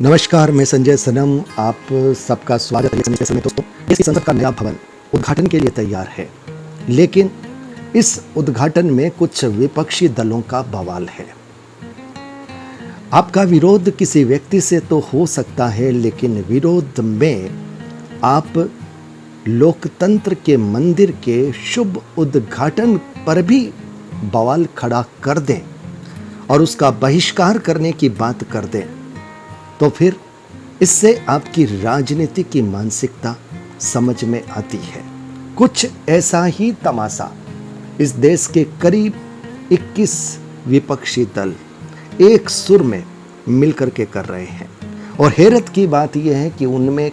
नमस्कार, मैं संजय सनम आप सबका स्वागत है। संजय सनम दोस्तों, इस संसद का नया भवन उद्घाटन के लिए तैयार है, लेकिन इस उद्घाटन में कुछ विपक्षी दलों का बवाल है। आपका विरोध किसी व्यक्ति से तो हो सकता है, लेकिन विरोध में आप लोकतंत्र के मंदिर के शुभ उद्घाटन पर भी बवाल खड़ा कर दें और उसका बहिष्कार करने की बात कर दें, तो फिर इससे आपकी राजनीति की मानसिकता समझ में आती है। कुछ ऐसा ही तमाशा इस देश के करीब 21 विपक्षी दल एक सुर में मिलकर के कर रहे हैं। और हैरत की बात यह है कि उनमें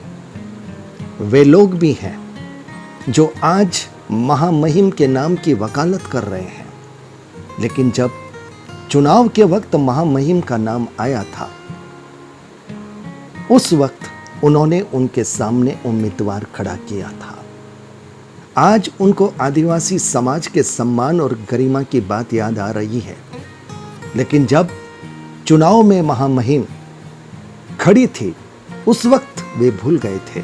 वे लोग भी हैं जो आज महामहिम के नाम की वकालत कर रहे हैं, लेकिन जब चुनाव के वक्त महामहिम का नाम आया था, उस वक्त उन्होंने उनके सामने उम्मीदवार खड़ा किया था। आज उनको आदिवासी समाज के सम्मान और गरिमा की बात याद आ रही है, लेकिन जब चुनाव में महामहिम खड़ी थी, उस वक्त वे भूल गए थे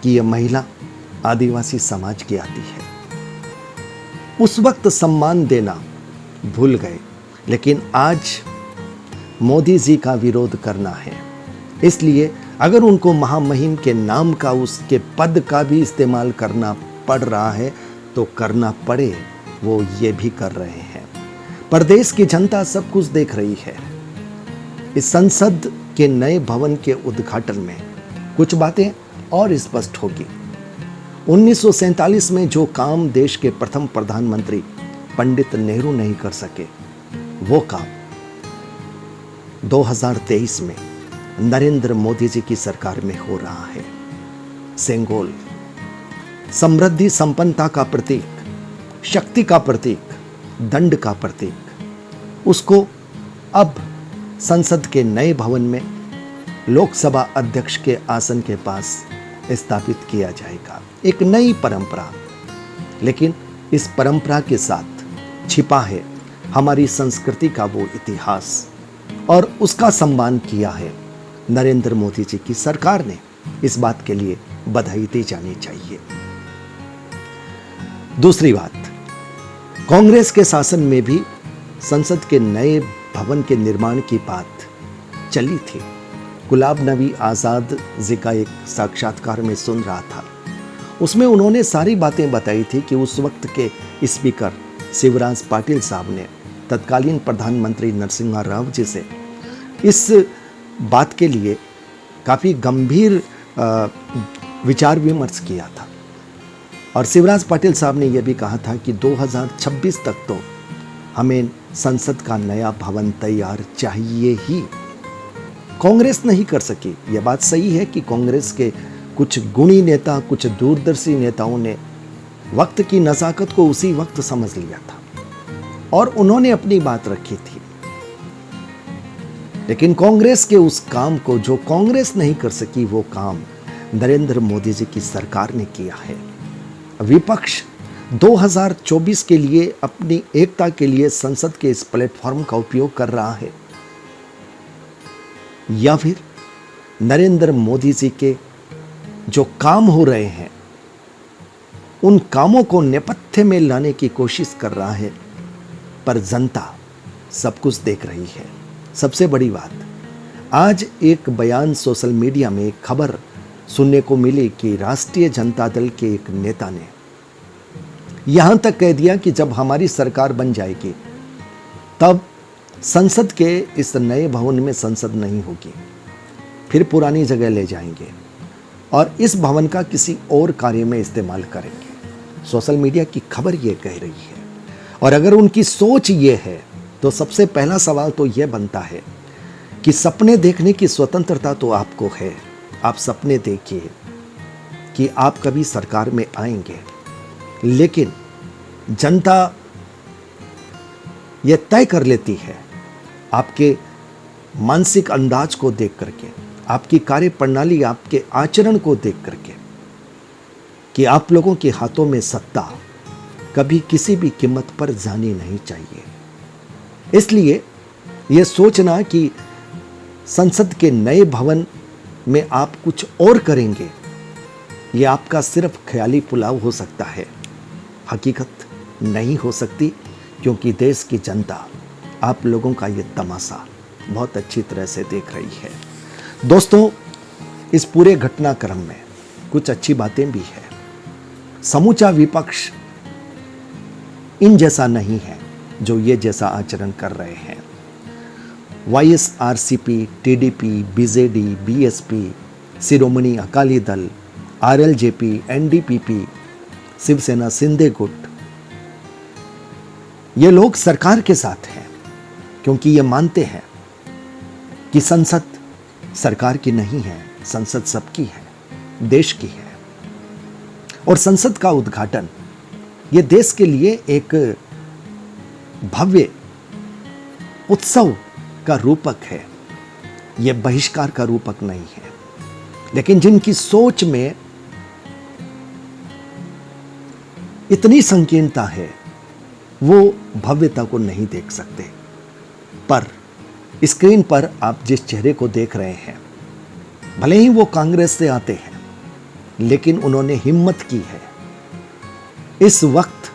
कि यह महिला आदिवासी समाज की आती है। उस वक्त सम्मान देना भूल गए, लेकिन आज मोदी जी का विरोध करना है। इसलिए अगर उनको महामहिम के नाम का, उसके पद का भी इस्तेमाल करना पड़ रहा है तो करना पड़े, वो ये भी कर रहे हैं। प्रदेश की जनता सब कुछ देख रही है। इस संसद के नए भवन के उद्घाटन में कुछ बातें और स्पष्ट होगी। 1947 में जो काम देश के प्रथम प्रधानमंत्री पंडित नेहरू नहीं कर सके, वो काम 2023 में नरेंद्र मोदी जी की सरकार में हो रहा है। सेंगोल समृद्धि संपन्नता का प्रतीक, शक्ति का प्रतीक, दंड का प्रतीक, उसको अब संसद के नए भवन में लोकसभा अध्यक्ष के आसन के पास स्थापित किया जाएगा। एक नई परंपरा, लेकिन इस परंपरा के साथ छिपा है हमारी संस्कृति का वो इतिहास, और उसका सम्मान किया है नरेंद्र मोदी जी की सरकार ने। इस बात के लिए बधाई दी जानी चाहिए। दूसरी बात, कांग्रेस के शासन में भी संसद के नए भवन के निर्माण की बात चली थी। गुलाब नबी आजाद जी का एक साक्षात्कार में सुन रहा था, उसमें उन्होंने सारी बातें बताई थी कि उस वक्त के स्पीकर शिवराज पाटिल साहब ने तत्कालीन प्रधानमंत्री नरसिम्हा राव जी से इस बात के लिए काफ़ी गंभीर विचार विमर्श किया था। और शिवराज पाटिल साहब ने यह भी कहा था कि 2026 तक तो हमें संसद का नया भवन तैयार चाहिए ही। कांग्रेस नहीं कर सकी। यह बात सही है कि कांग्रेस के कुछ गुणी नेता, कुछ दूरदर्शी नेताओं ने वक्त की नज़ाकत को उसी वक्त समझ लिया था और उन्होंने अपनी बात रखी थी। लेकिन कांग्रेस के उस काम को जो कांग्रेस नहीं कर सकी, वो काम नरेंद्र मोदी जी की सरकार ने किया है। विपक्ष 2024 के लिए अपनी एकता के लिए संसद के इस प्लेटफॉर्म का उपयोग कर रहा है, या फिर नरेंद्र मोदी जी के जो काम हो रहे हैं उन कामों को नेपथ्य में लाने की कोशिश कर रहा है। पर जनता सब कुछ देख रही है। सबसे बड़ी बात, आज एक बयान सोशल मीडिया में एक खबर सुनने को मिली कि राष्ट्रीय जनता दल के एक नेता ने यहां तक कह दिया कि जब हमारी सरकार बन जाएगी तब संसद के इस नए भवन में संसद नहीं होगी, फिर पुरानी जगह ले जाएंगे और इस भवन का किसी और कार्य में इस्तेमाल करेंगे। सोशल मीडिया की खबर ये कह रही है। और अगर उनकी सोच ये है तो सबसे पहला सवाल तो यह बनता है कि सपने देखने की स्वतंत्रता तो आपको है। आप सपने देखिए कि आप कभी सरकार में आएंगे, लेकिन जनता यह तय कर लेती है आपके मानसिक अंदाज को देख करके, आपकी कार्य प्रणाली, आपके आचरण को देख करके, कि आप लोगों के हाथों में सत्ता कभी किसी भी कीमत पर जानी नहीं चाहिए। इसलिए यह सोचना कि संसद के नए भवन में आप कुछ और करेंगे, ये आपका सिर्फ ख्याली पुलाव हो सकता है, हकीकत नहीं हो सकती, क्योंकि देश की जनता आप लोगों का ये तमाशा बहुत अच्छी तरह से देख रही है। दोस्तों, इस पूरे घटनाक्रम में कुछ अच्छी बातें भी है। समूचा विपक्ष इन जैसा नहीं है जो ये जैसा आचरण कर रहे हैं। YSRCP, TDP, BJD, BSP, Shiromani Akali Dal, RLJP, NDPP, Shiv Sena, Shinde गुट, ये लोग सरकार के साथ हैं, क्योंकि ये मानते हैं कि संसद सरकार की नहीं है, संसद सबकी है, देश की है। और संसद का उद्घाटन ये देश के लिए एक भव्य उत्सव का रूपक है, ये बहिष्कार का रूपक नहीं है। लेकिन जिनकी सोच में इतनी संकीर्णता है, वो भव्यता को नहीं देख सकते। पर स्क्रीन पर आप जिस चेहरे को देख रहे हैं, भले ही वो कांग्रेस से आते हैं, लेकिन उन्होंने हिम्मत की है इस वक्त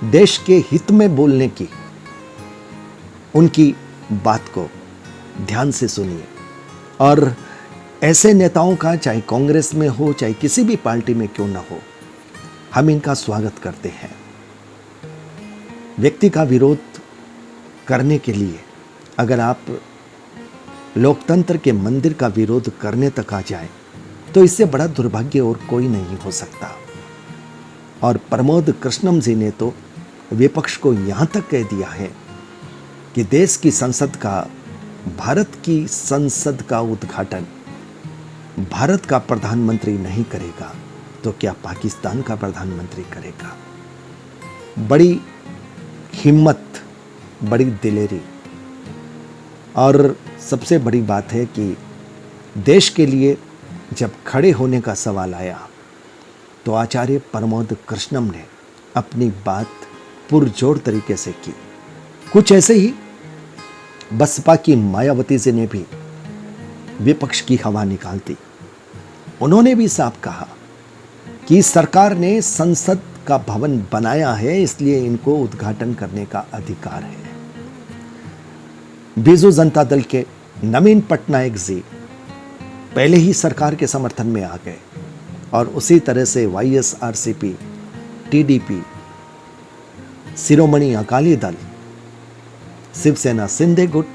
देश के हित में बोलने की। उनकी बात को ध्यान से सुनिए। और ऐसे नेताओं का, चाहे कांग्रेस में हो, चाहे किसी भी पार्टी में क्यों ना हो, हम इनका स्वागत करते हैं। व्यक्ति का विरोध करने के लिए अगर आप लोकतंत्र के मंदिर का विरोध करने तक आ जाए, तो इससे बड़ा दुर्भाग्य और कोई नहीं हो सकता। और प्रमोद कृष्णम जी ने तो विपक्ष को यहां तक कह दिया है कि देश की संसद का, भारत की संसद का उद्घाटन भारत का प्रधानमंत्री नहीं करेगा तो क्या पाकिस्तान का प्रधानमंत्री करेगा। बड़ी हिम्मत, बड़ी दिलेरी। और सबसे बड़ी बात है कि देश के लिए जब खड़े होने का सवाल आया, तो आचार्य प्रमोद कृष्णम ने अपनी बात पुरजोर तरीके से की। कुछ ऐसे ही बसपा की मायावती जी ने भी विपक्ष की हवा निकाल दी। उन्होंने भी साफ कहा कि सरकार ने संसद का भवन बनाया है, इसलिए इनको उद्घाटन करने का अधिकार है। बीजू जनता दल के नवीन पटनायक जी पहले ही सरकार के समर्थन में आ गए, और उसी तरह से YSRCP, TDP, शिरोमणि अकाली दल, शिवसेना, शिंदे गुट,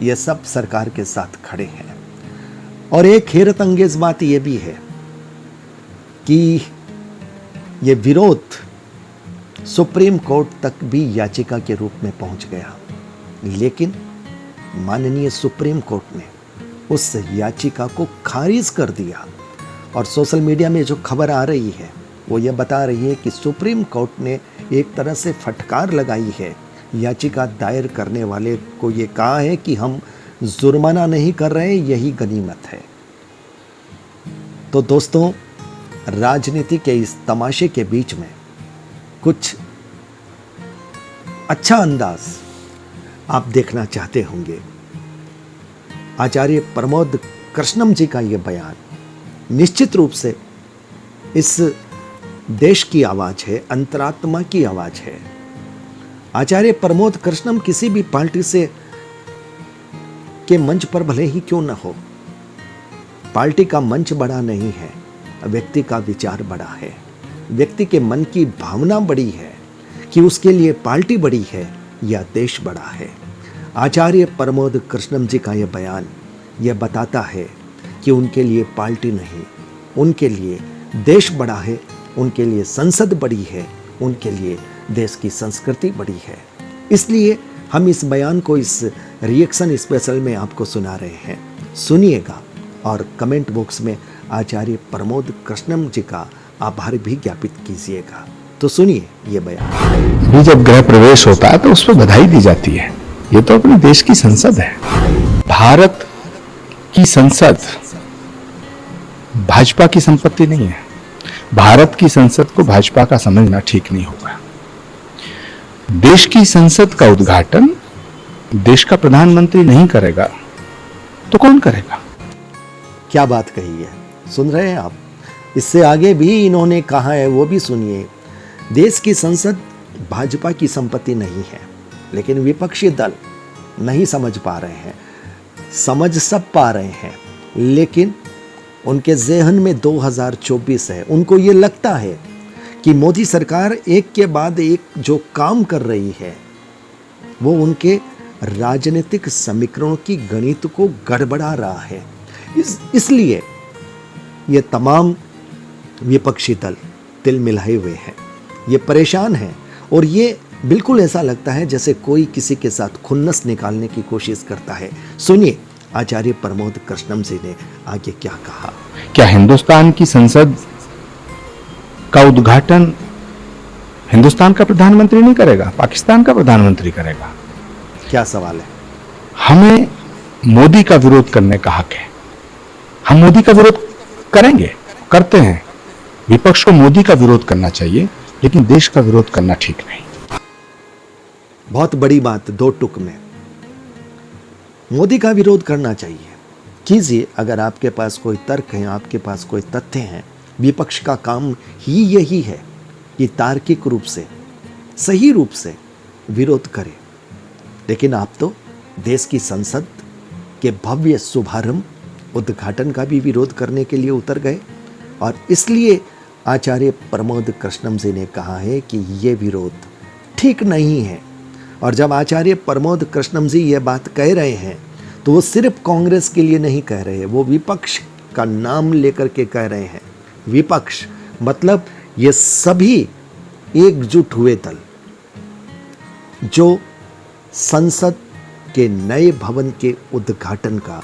ये सब सरकार के साथ खड़े हैं। और एक हैरत अंगेज बात यह भी है कि ये विरोध सुप्रीम कोर्ट तक भी याचिका के रूप में पहुंच गया, लेकिन माननीय सुप्रीम कोर्ट ने उस याचिका को खारिज कर दिया। और सोशल मीडिया में जो खबर आ रही है, वो ये बता रही है कि सुप्रीम कोर्ट ने एक तरह से फटकार लगाई है याचिका दायर करने वाले को। ये कहा है कि हम जुर्माना नहीं कर रहे, यही गनीमत है। तो दोस्तों, राजनीति के इस तमाशे के बीच में कुछ अच्छा अंदाज आप देखना चाहते होंगे। आचार्य प्रमोद कृष्णम जी का यह बयान निश्चित रूप से इस देश की आवाज है, अंतरात्मा की आवाज है। आचार्य प्रमोद कृष्णम किसी भी पार्टी से के मंच पर भले ही क्यों न हो, पार्टी का मंच बड़ा नहीं है, व्यक्ति का विचार बड़ा है। व्यक्ति के मन की भावना बड़ी है कि उसके लिए पार्टी बड़ी है या देश बड़ा है। आचार्य प्रमोद कृष्णम जी का यह बयान यह बताता है कि उनके लिए पार्टी नहीं, उनके लिए देश बड़ा है, उनके लिए संसद बड़ी है, उनके लिए देश की संस्कृति बड़ी है। इसलिए हम इस बयान को इस रिएक्शन स्पेशल में आपको सुना रहे हैं। सुनिएगा और कमेंट बॉक्स में आचार्य प्रमोद कृष्णम जी का आभार भी ज्ञापित कीजिएगा। तो सुनिए ये बयान। भी जब गृह प्रवेश होता है तो उस पर बधाई दी जाती है। ये तो अपने देश की संसद है। भारत की संसद भाजपा की संपत्ति नहीं है। भारत की संसद को भाजपा का समझना ठीक नहीं होगा। देश की संसद का उद्घाटन देश का प्रधानमंत्री नहीं करेगा तो कौन करेगा? क्या बात कही है, सुन रहे हैं आप? इससे आगे भी इन्होंने कहा है, वो भी सुनिए। देश की संसद भाजपा की संपत्ति नहीं है, लेकिन विपक्षी दल नहीं समझ पा रहे हैं। समझ सब पा रहे हैं, लेकिन उनके ज़हन में 2024 है। उनको ये लगता है कि मोदी सरकार एक के बाद एक जो काम कर रही है वो उनके राजनीतिक समीकरणों की गणित को गड़बड़ा रहा है। इसलिए ये तमाम विपक्षी दल तिल मिलाए हुए हैं, ये परेशान हैं, और ये बिल्कुल ऐसा लगता है जैसे कोई किसी के साथ खुन्नस निकालने की कोशिश करता है। सुनिए आचार्य प्रमोद कृष्णम जी ने आगे क्या कहा। क्या हिंदुस्तान की संसद का उद्घाटन हिंदुस्तान का प्रधानमंत्री नहीं करेगा, पाकिस्तान का प्रधानमंत्री करेगा? क्या सवाल है? हमें मोदी का विरोध करने का हक है। हम मोदी का विरोध करेंगे, करते हैं। विपक्ष को मोदी का विरोध करना चाहिए, लेकिन देश का विरोध करना ठीक नहीं। बहुत बड़ी बात, दो टुक में। मोदी का विरोध करना चाहिए, कीजिए। अगर आपके पास कोई तर्क है, आपके पास कोई तथ्य हैं, विपक्ष का काम ही यही है कि तार्किक रूप से, सही रूप से विरोध करे। लेकिन आप तो देश की संसद के भव्य शुभारंभ, उद्घाटन का भी विरोध करने के लिए उतर गए, और इसलिए आचार्य प्रमोद कृष्णम जी ने कहा है कि ये विरोध ठीक नहीं है। और जब आचार्य प्रमोद कृष्णम जी ये बात कह रहे हैं तो वो सिर्फ कांग्रेस के लिए नहीं कह रहे हैं, वो विपक्ष का नाम लेकर के कह रहे हैं। विपक्ष मतलब ये सभी एकजुट हुए दल जो संसद के नए भवन के उद्घाटन का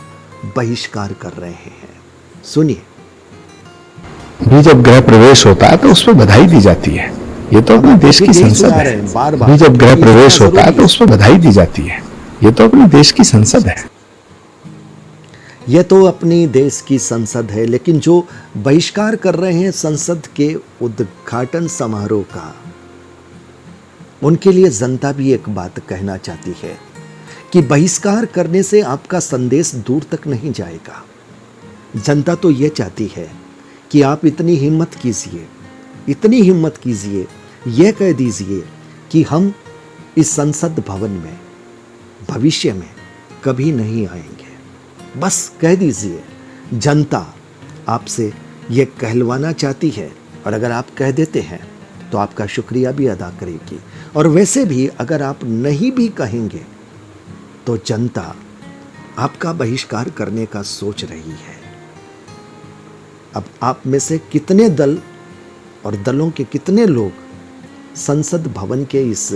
बहिष्कार कर रहे हैं। सुनिए। भी जब गृह प्रवेश होता है तो उस पर बधाई दी जाती है। ये तो अपने देश की संसद है। भी जब गृह प्रवेश होता है तो उस पर बधाई दी जाती है। ये तो अपने देश की संसद है। यह तो अपनी देश की संसद है, लेकिन जो बहिष्कार कर रहे हैं संसद के उद्घाटन समारोह का, उनके लिए जनता भी एक बात कहना चाहती है कि बहिष्कार करने से आपका संदेश दूर तक नहीं जाएगा। जनता तो यह चाहती है कि आप इतनी हिम्मत कीजिए, इतनी हिम्मत कीजिए, यह कह दीजिए कि हम इस संसद भवन में भविष्य में कभी नहीं आएंगे। बस कह दीजिए। जनता आपसे यह कहलवाना चाहती है, और अगर आप कह देते हैं तो आपका शुक्रिया भी अदा करेगी। और वैसे भी अगर आप नहीं भी कहेंगे तो जनता आपका बहिष्कार करने का सोच रही है। अब आप में से कितने दल और दलों के कितने लोग संसद भवन के इस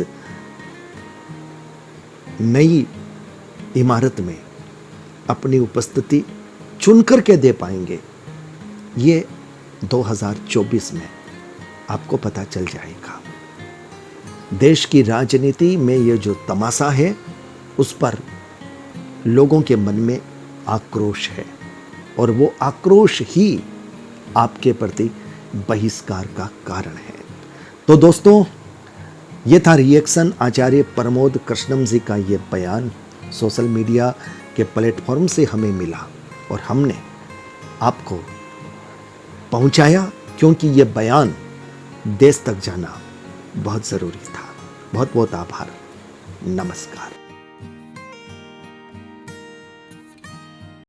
नई इमारत में अपनी उपस्थिति चुन करके दे पाएंगे, ये 2024 में आपको पता चल जाएगा। देश की राजनीति में ये जो तमाशा है, उस पर लोगों के मन में आक्रोश है, और वो आक्रोश ही आपके प्रति बहिष्कार का कारण है। तो दोस्तों, ये था रिएक्शन आचार्य प्रमोद कृष्णम जी का ये बयान सोशल मीडिया के प्लेटफॉर्म से हमें मिला, और हमने आपको पहुंचाया, क्योंकि ये बयान देश तक जाना बहुत ज़रूरी था। बहुत बहुत आभार। नमस्कार।